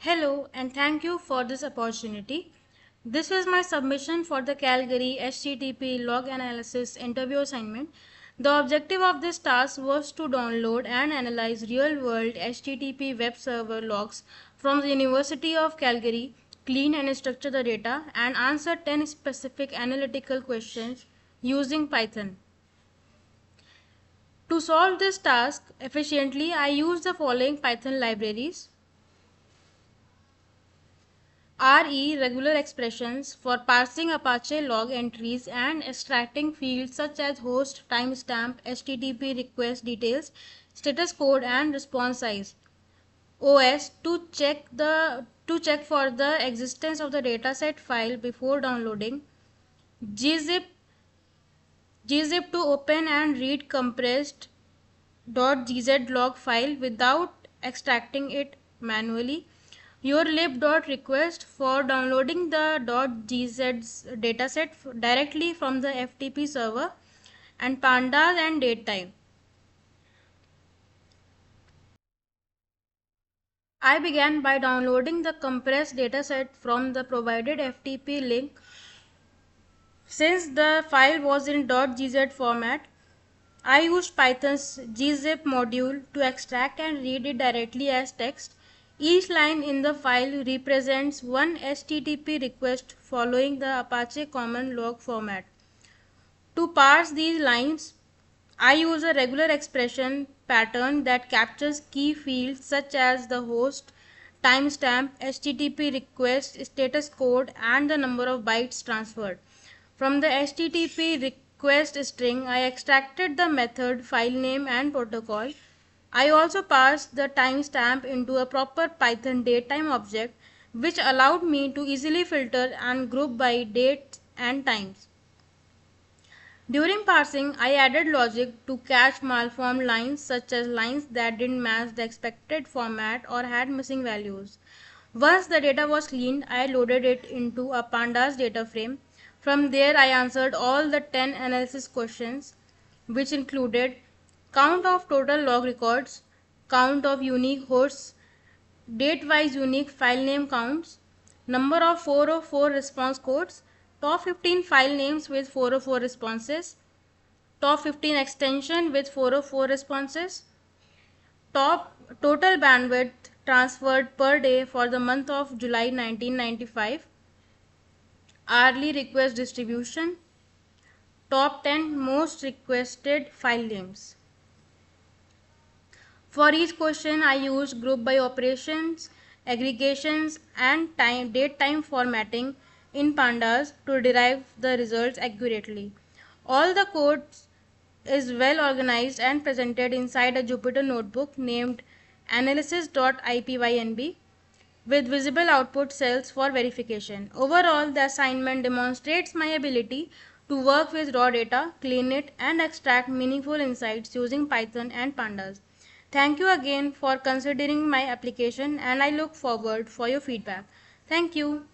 Hello and thank you for this opportunity. This was my submission for the Calgary HTTP log analysis interview assignment. The objective of this task was to download and analyze real-world HTTP web server logs from the University of Calgary, clean and structure the data, and answer 10 specific analytical questions using Python. To solve this task efficiently, I used the following Python libraries. RE regular expressions for parsing Apache log entries and extracting fields such as host, timestamp, HTTP request details, status code and response size. OS to check for the existence of the dataset file before downloading. Gzip to open and read compressed .gz log file without extracting it manually. Yourlib.request for downloading the .gz dataset directly from the FTP server, and pandas and datetime. I began by downloading the compressed dataset from the provided FTP link. Since the file was in .gz format, I used Python's gzip module to extract and read it directly as text. Each line in the file represents one HTTP request following the Apache common log format. To parse these lines, I use a regular expression pattern that captures key fields such as the host, timestamp, HTTP request, status code, and the number of bytes transferred. From the HTTP request string, I extracted the method, file name, and protocol. I also parsed the timestamp into a proper Python datetime object, which allowed me to easily filter and group by dates and times. During parsing, I added logic to catch malformed lines such as lines that didn't match the expected format or had missing values. Once the data was cleaned, I loaded it into a pandas data frame. From there, I answered all the 10 analysis questions, which included count of total log records, count of unique hosts, date-wise unique file name counts, number of 404 response codes, top 15 file names with 404 responses, top 15 extension with 404 responses, top total bandwidth transferred per day for the month of July 1995, hourly request distribution, top 10 most requested file names. For each question, I used group by operations, aggregations, and date time formatting in pandas to derive the results accurately. All the code is well organized and presented inside a Jupyter notebook named analysis.ipynb with visible output cells for verification. Overall, the assignment demonstrates my ability to work with raw data, clean it, and extract meaningful insights using Python and pandas. Thank you again for considering my application, and I look forward for your feedback. Thank you.